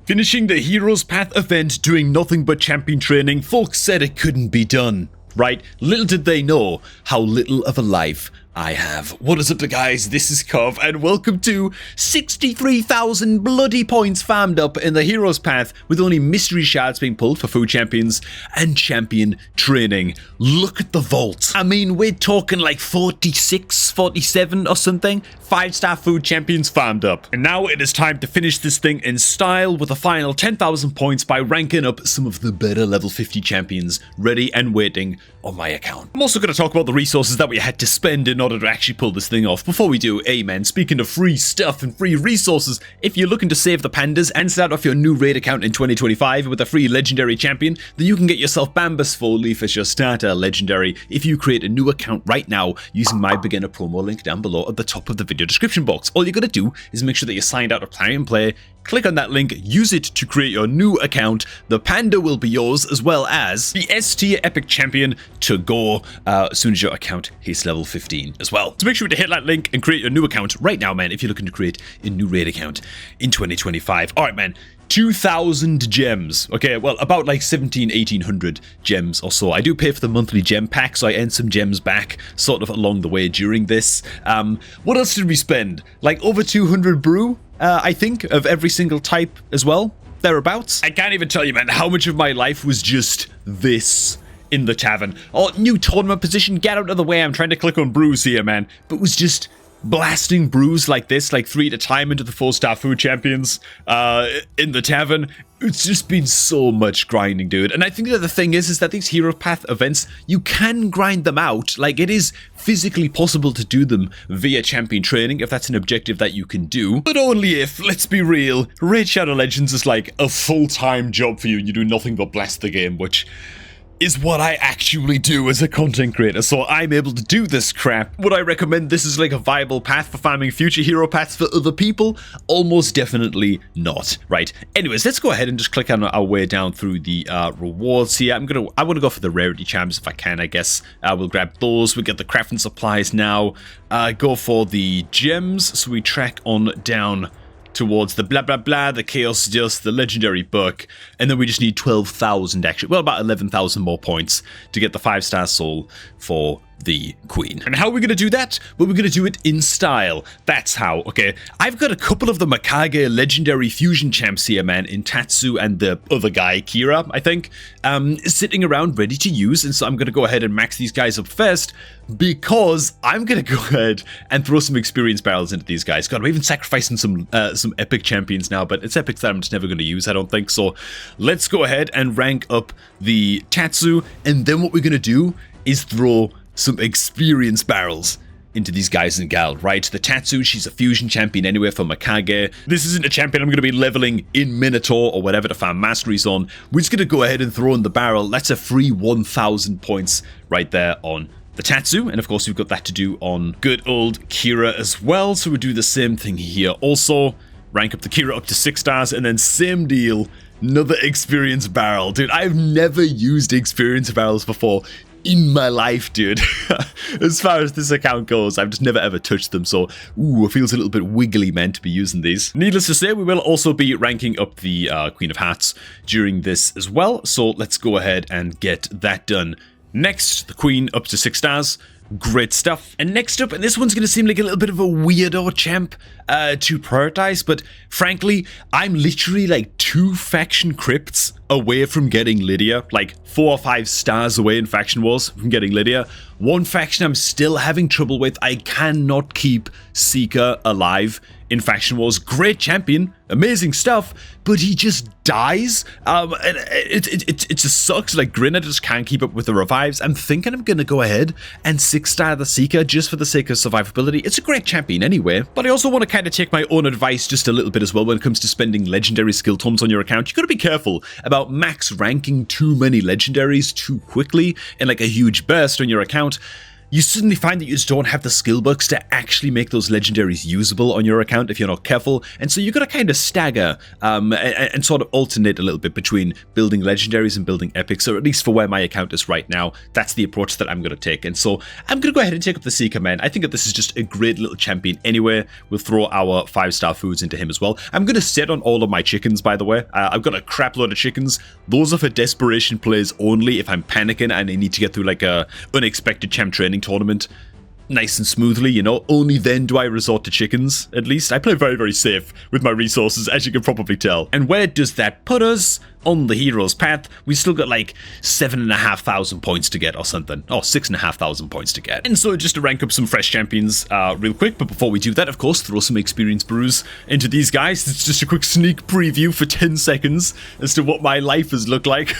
Finishing the Heroes Path event doing nothing but champion training, folks said it couldn't be done, right? Little did they know how little of a life I have. What is up, guys? This is Cov, and welcome to 63,000 bloody points farmed up in the Heroes Path with only mystery shards being pulled for food champions and champion training. Look at the vault. I mean, we're talking like 46, 47 or something. 5-star food champions farmed up. And now it is time to finish this thing in style with a final 10,000 points by ranking up some of the better level 50 champions ready and waiting on my account. I'm also going to talk about the resources that we had to spend in order to actually pull this thing off. Before we do, amen, speaking of free stuff and free resources, if you're looking to save the pandas and start off your new raid account in 2025 with a free legendary champion, then you can get yourself Bambus Four-Leaf as your starter legendary if you create a new account right now using my beginner promo link down below at the top of the video description box. All you gotta do is make sure that you're signed out of Plarium Play, click on that link, use it to create your new account. The panda will be yours, as well as the S tier epic champion to go as soon as your account hits level 15 as well. So make sure to hit that link and create your new account right now, man, if you're looking to create a new raid account in 2025. All right, man. 2,000 gems. Okay, well, about like 1,800 gems or so. I do pay for the monthly gem pack, so I earn some gems back sort of along the way during this. What else did we spend? Like over 200 brew, I think, of every single type as well. Thereabouts. I can't even tell you, man, how much of my life was just this in the tavern. Oh, new tournament position. Get out of the way. I'm trying to click on brews here, man. But it was just blasting brews like this, like 3 at a time into the 4-star food champions in the tavern. It's just been so much grinding, dude. And I think that the thing is that these Hero Path events, you can grind them out. Like, it is physically possible to do them via champion training if that's an objective that you can do. But only if, let's be real, Raid Shadow Legends is like a full-time job for you and you do nothing but blast the game, which is what I actually do as a content creator, so I'm able to do this crap. Would I recommend this as like a viable path for farming future hero paths for other people? Almost definitely not, right? Anyways, let's go ahead and just click on our way down through the rewards here. I want to go for the rarity charms if I can, I guess. We'll grab those. We get the crafting supplies now. Go for the gems, so we track on down towards the blah blah blah, the chaos dust, the legendary book, and then we just need 12,000 actually, well, about 11,000 more points to get the 5-star soul for the queen. And how are we going to do that? Well, we're going to do it in style. That's how, okay? I've got a couple of the Mikage legendary fusion champs here, man, in Tatsu and the other guy, Kira, I think, sitting around ready to use, and so I'm going to go ahead and max these guys up first because I'm going to go ahead and throw some experience barrels into these guys. God, I'm even sacrificing some epic champions now, but it's epics that I'm just never going to use, I don't think, so let's go ahead and rank up the Tatsu, and then what we're going to do is throw some experience barrels into these guys and gal, right? The Tatsu, she's a fusion champion anyway for Mikage. This isn't a champion I'm going to be leveling in Minotaur or whatever to farm masteries on. We're just going to go ahead and throw in the barrel. That's a free 1,000 points right there on the Tatsu, and of course we've got that to do on good old Kira as well, so we'll do the same thing here. Also, rank up the Kira up to 6 stars, and then same deal, another experience barrel. Dude, I've never used experience barrels before in my life, dude. As far as this account goes, I've just never ever touched them, so it feels a little bit wiggly, man, to be using these. Needless to say, we will also be ranking up the Queen of Hearts during this as well, so let's go ahead and get that done. Next, the Queen up to 6 stars. Great stuff. And next up, and this one's going to seem like a little bit of a weirdo champ to prioritize, but frankly, I'm literally like 2 faction crypts away from getting Lydia, like 4 or 5 stars away in Faction Wars from getting Lydia. One faction I'm still having trouble with. I cannot keep Seeker alive in Faction Wars. Great champion, amazing stuff, but he just dies. And it just sucks. Like, Grinner just can't keep up with the revives. I'm thinking I'm going to go ahead and 6-star the Seeker just for the sake of survivability. It's a great champion anyway, but I also want to kind of take my own advice just a little bit as well when it comes to spending legendary skill tomes on your account. You got to be careful about max ranking too many legendaries too quickly in like a huge burst on your account. you suddenly find that you just don't have the skill books to actually make those legendaries usable on your account if you're not careful, and so you got to kind of stagger and sort of alternate a little bit between building legendaries and building epics, or at least for where my account is right now, that's the approach that I'm going to take. And so I'm going to go ahead and take up the Seeker, man. I think that this is just a great little champion anyway. We'll throw our 5-star foods into him as well. I'm going to set on all of my chickens, by the way. I've got a crap load of chickens. Those are for desperation plays only if I'm panicking and I need to get through like a unexpected champ training tournament nice and smoothly, you know. Only then do I resort to chickens, at least. I play very, very safe with my resources, as you can probably tell. And where does that put us? On the hero's path, we still got like 7,500 points to get or something. Oh, 6,500 points to get. And so just to rank up some fresh champions real quick, but before we do that, of course, throw some experience brews into these guys. It's just a quick sneak preview for 10 seconds as to what my life has looked like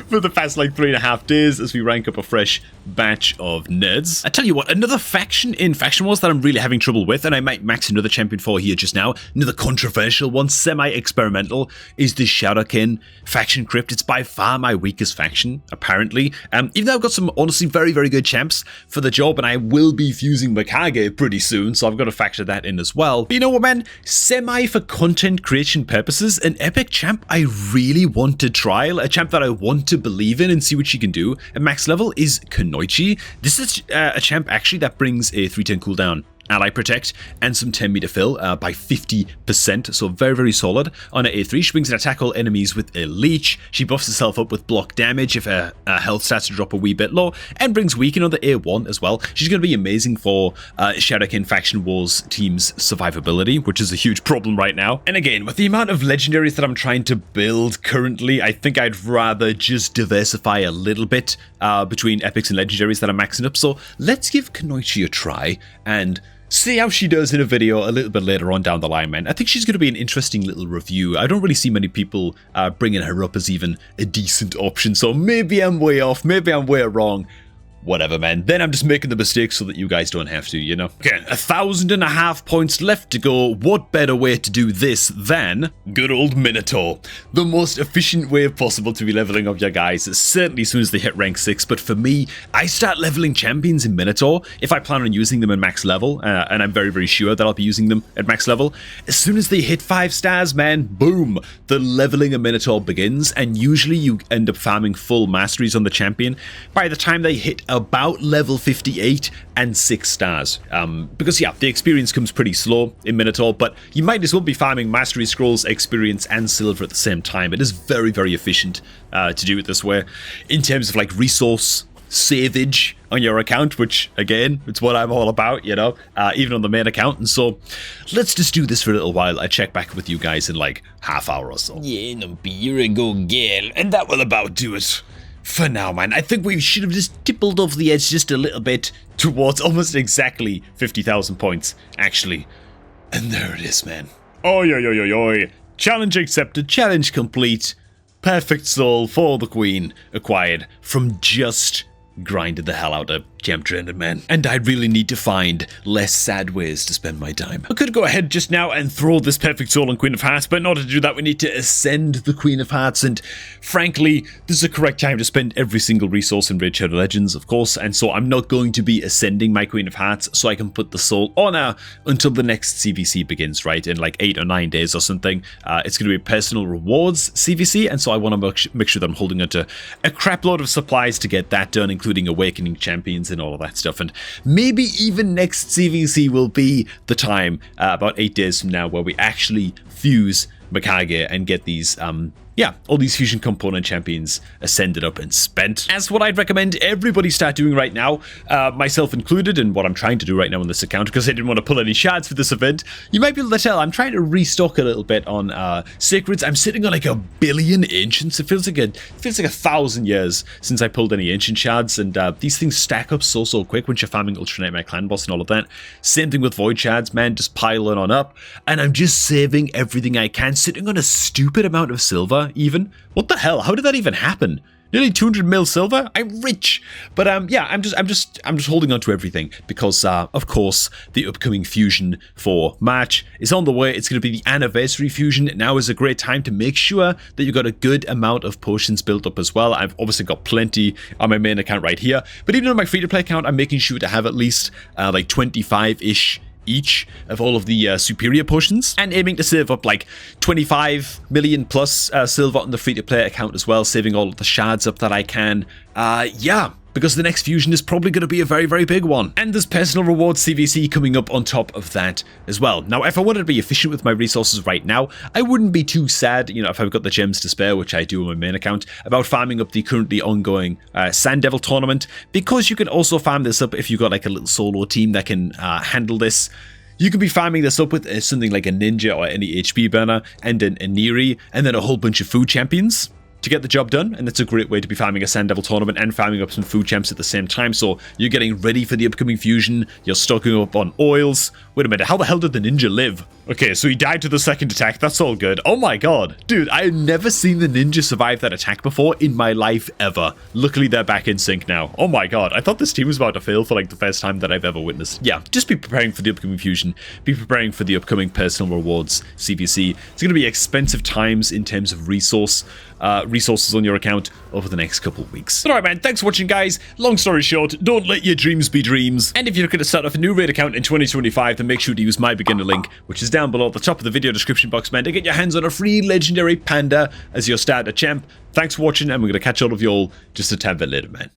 for the past like 3.5 days as we rank up a fresh batch of nerds. I tell you what, another faction in Faction Wars that I'm really having trouble with, and I might max another champion for here just now, another controversial one, semi-experimental, is the Shadowkin faction crypt. It's by far my weakest faction, apparently. Even though I've got some honestly very, very good champs for the job, and I will be fusing Mikage pretty soon, so I've got to factor that in as well. But you know what, man? Semi for content creation purposes, an epic champ I really want to trial, a champ that I want to believe in and see what she can do at max level is Kunoichi. This is a champ actually that brings a 3-turn cooldown, ally protect, and some 10 meter fill by 50%, so very, very solid. On her A3, she brings an attack all enemies with a leech. She buffs herself up with block damage if her health starts to drop a wee bit low, and brings weaken on the A1 as well. She's going to be amazing for Shadowkin Faction Wars team's survivability, which is a huge problem right now. And again, with the amount of legendaries that I'm trying to build currently, I think I'd rather just diversify a little bit between epics and legendaries that I'm maxing up. So let's give Kunoichi a try and see how she does in a video a little bit later on down the line, man. I think she's going to be an interesting little review. I don't really see many people bringing her up as even a decent option, so maybe I'm way off, maybe I'm way wrong. Whatever, man. Then I'm just making the mistakes so that you guys don't have to, you know? Okay, 1,500 points left to go. What better way to do this than good old Minotaur? The most efficient way possible to be leveling up your guys, certainly as soon as they hit rank 6. But for me, I start leveling champions in Minotaur if I plan on using them at max level, and I'm very, very sure that I'll be using them at max level. As soon as they hit 5 stars, man, boom, the leveling of Minotaur begins, and usually you end up farming full masteries on the champion by the time they hit about level 58 and 6 stars. Because yeah, the experience comes pretty slow in Minotaur, but you might as well be farming mastery scrolls, experience, and silver at the same time. It is very, very efficient to do it this way. In terms of like resource savage on your account, which again, it's what I'm all about, you know, even on the main account. And so let's just do this for a little while. I check back with you guys in like half hour or so. Yeah, no, you're a go girl, and that will about do it for now, man. I think we should have just tippled off the edge just a little bit towards almost exactly 50,000 points, actually. And there it is, man. Oi, oi, oi, oi, oi. Challenge accepted, challenge complete. Perfect soul for the queen acquired from just grinded the hell out of champ training, man. And I really need to find less sad ways to spend my time. I could go ahead just now and throw this perfect soul on Queen of Hearts, but in order to do that, we need to ascend the Queen of Hearts, and frankly, this is the correct time to spend every single resource in Raid Shadow Legends, of course, and so I'm not going to be ascending my Queen of Hearts so I can put the soul on her until the next CVC begins, right? In like 8 or 9 days or something. It's going to be personal rewards CVC, and so I want to make sure that I'm holding onto a crap load of supplies to get that done, including awakening champions and all of that stuff. And maybe even next CVC will be the time, about 8 days from now, where we actually fuse Mikage and get these all these fusion component champions ascended up and spent. As what I'd recommend everybody start doing right now, myself included, and what I'm trying to do right now on this account, because I didn't want to pull any shards for this event. You might be able to tell I'm trying to restock a little bit on sacreds. I'm sitting on like 1 billion ancients. It feels like 1,000 years since I pulled any ancient shards, and these things stack up so quick once you're farming Ultra Nightmare Clan Boss and all of that. Same thing with void shards, man, just piling on up, and I'm just saving everything I can, sitting on a stupid amount of silver. Even what the hell, how did that even happen? Nearly 200 mil silver. I'm rich. But yeah, I'm just holding on to everything because of course the upcoming fusion for March is on the way. It's going to be the anniversary fusion. Now is a great time to make sure that you've got a good amount of potions built up as well. I've obviously got plenty on my main account right here, but even on my free-to-play account, I'm making sure to have at least like 25-ish each of all of the superior potions, and aiming to save up like 25 million plus silver on the free-to-play account as well, saving all of the shards up that I can. Yeah, because the next fusion is probably going to be a very, very big one. And there's personal rewards CVC coming up on top of that as well. Now, if I wanted to be efficient with my resources right now, I wouldn't be too sad, you know, if I've got the gems to spare, which I do on my main account, about farming up the currently ongoing Sand Devil tournament, because you can also farm this up if you've got like a little solo team that can handle this. You can be farming this up with something like a ninja or any HP burner and an Neri, and then a whole bunch of food champions to get the job done. And that's a great way to be farming a Sand Devil tournament and farming up some food champs at the same time. So you're getting ready for the upcoming fusion, you're stocking up on oils. Wait a minute, how the hell did the ninja live? Okay, so he died to the second attack, that's all good. Oh my god, dude, I have never seen the ninja survive that attack before in my life ever. Luckily they're back in sync now. Oh my god, I thought this team was about to fail for like the first time that I've ever witnessed. Yeah, just be preparing for the upcoming fusion, be preparing for the upcoming personal rewards CVC. It's going to be expensive times in terms of resources on your account over the next couple of weeks. But alright man, thanks for watching guys. Long story short, don't let your dreams be dreams. And if you're looking to start off a new raid account in 2025, then make sure to use my beginner link, which is down below at the top of the video description box, man, to get your hands on a free legendary panda as your starter champ. Thanks for watching, and we're going to catch all of y'all just a tad bit later, man.